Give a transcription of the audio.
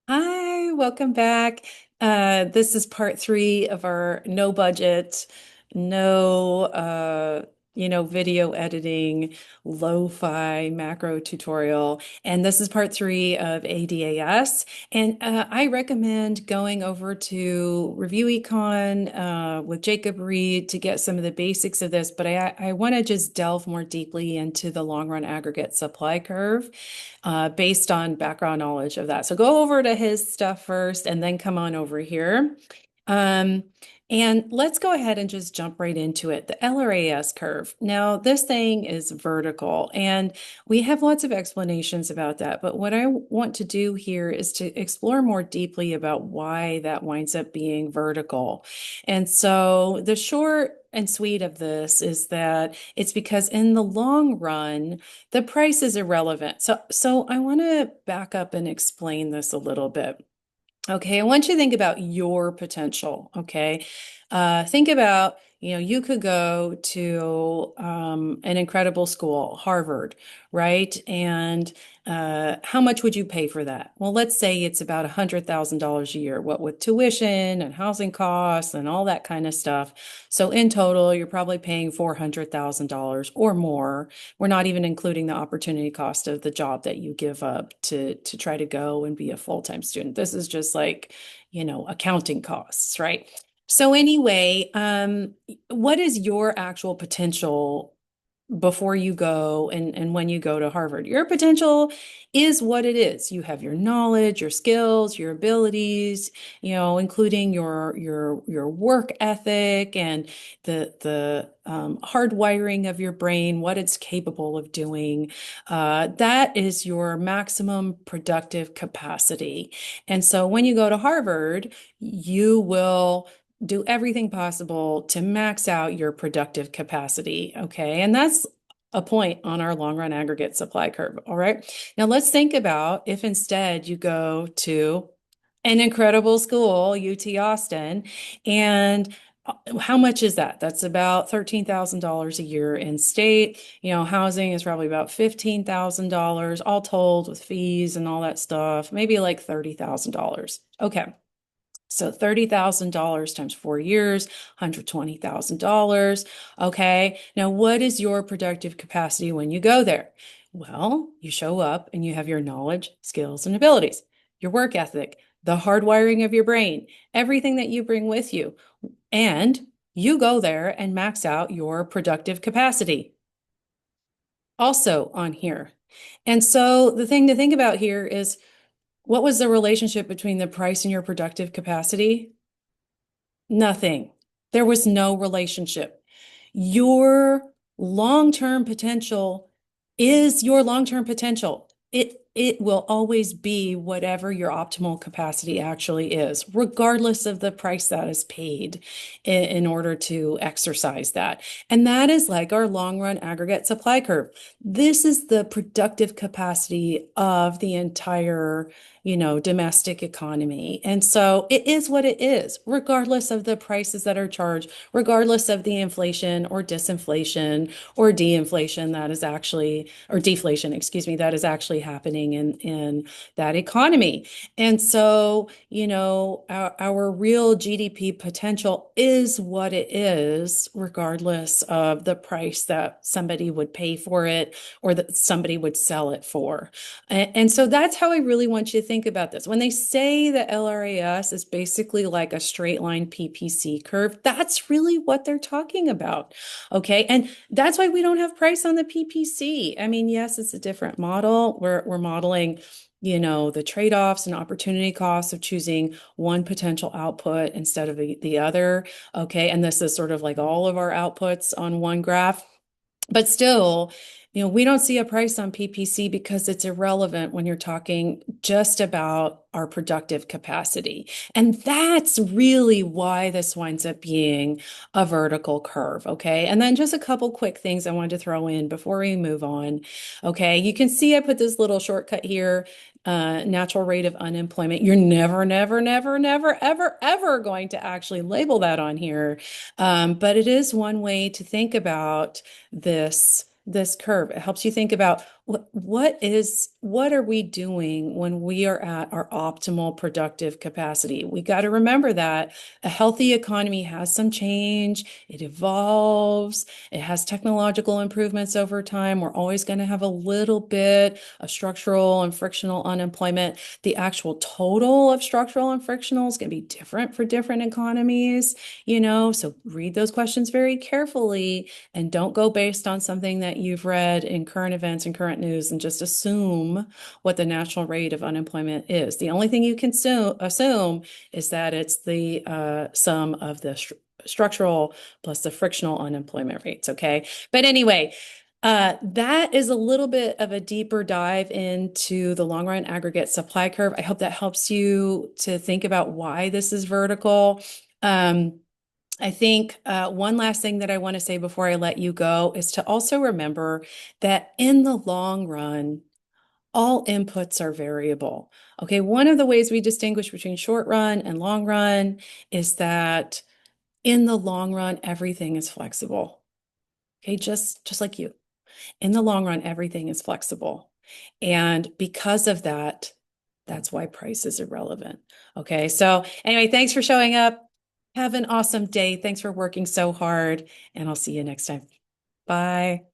Hi, welcome back. This is part three of our no budget, no video editing, lo-fi macro tutorial. And this is part three of ADAS. And I recommend going over to Review Econ with Jacob Reed to get some of the basics of this, but I want to just delve more deeply into the long run aggregate supply curve based on background knowledge of that. So go over to his stuff first and then come on over here. Um, and let's go ahead and just jump right into it. The LRAS curve. Now, this thing is vertical, and we have lots of explanations about that. But what I want to do here is to explore more deeply about why that winds up being vertical. And so the short and sweet of this is that it's because in the long run, the price is irrelevant. So I want to back up and explain this a little bit. Okay, I want you to think about your potential. Okay, think about, you could go to an incredible school, Harvard, right? And how much would you pay for that? Well, let's say it's about $100,000 a year, what with tuition and housing costs and all that kind of stuff. So in total, you're probably paying $400,000 or more. We're not even including the opportunity cost of the job that you give up to try to go and be a full-time student. This is just like, accounting costs, right? So anyway, what is your actual potential before you go and when you go to Harvard? Your potential is what it is. You have your knowledge, your skills, your abilities, including your work ethic and the hardwiring of your brain, what it's capable of doing. That is your maximum productive capacity. And so when you go to Harvard, you will do everything possible to max out your productive capacity. Okay. And that's a point on our long run aggregate supply curve. All right. Now let's think about if instead you go to an incredible school, UT Austin, and how much is that? That's about $13,000 a year in state. Housing is probably about $15,000, all told with fees and all that stuff, maybe like $30,000. Okay. So $30,000 times 4 years, $120,000. Okay. Now, what is your productive capacity when you go there? Well, you show up and you have your knowledge, skills, and abilities, your work ethic, the hardwiring of your brain, everything that you bring with you. And you go there and max out your productive capacity. Also on here. And so the thing to think about here is what was the relationship between the price and your productive capacity? Nothing. There was no relationship. Your long-term potential is your long-term potential. It will always be whatever your optimal capacity actually is, regardless of the price that is paid in order to exercise that. And that is like our long-run aggregate supply curve. This is the productive capacity of the entire domestic economy. And so it is what it is, regardless of the prices that are charged, regardless of the inflation or disinflation or de-inflation that is actually, or deflation, excuse me, that is actually happening in that economy. And so, our real GDP potential is what it is, regardless of the price that somebody would pay for it or that somebody would sell it for. And so that's how I really want you to think about this. When they say that LRAS is basically like a straight line PPC curve, that's really what they're talking about. Okay. And that's why we don't have price on the PPC. I mean, yes, it's a different model. We're modeling, the trade-offs and opportunity costs of choosing one potential output instead of the other. Okay. And this is sort of like all of our outputs on one graph. But still, we don't see a price on PPC because it's irrelevant when you're talking just about our productive capacity. And that's really why this winds up being a vertical curve. Okay. And then just a couple quick things I wanted to throw in before we move on. Okay. You can see I put this little shortcut here. Natural rate of unemployment. You're never, never, never, never, ever, ever going to actually label that on here. But it is one way to think about this curve. It helps you think about what are we doing when we are at our optimal productive capacity? We got to remember that a healthy economy has some change, it evolves, it has technological improvements over time. We're always going to have a little bit of structural and frictional unemployment. The actual total of structural and frictional is going to be different for different economies, so read those questions very carefully and don't go based on something that you've read in current events and current news and just assume what the national rate of unemployment is. The only thing you can assume is that it's the sum of the structural plus the frictional unemployment rates, okay? But anyway, that is a little bit of a deeper dive into the long run aggregate supply curve. I hope that helps you to think about why this is vertical. I think one last thing that I want to say before I let you go is to also remember that in the long run, all inputs are variable. Okay, one of the ways we distinguish between short run and long run is that in the long run, everything is flexible. Okay, just like you. In the long run, everything is flexible. And because of that, that's why price is irrelevant. Okay, so anyway, thanks for showing up. Have an awesome day. Thanks for working so hard, and I'll see you next time. Bye.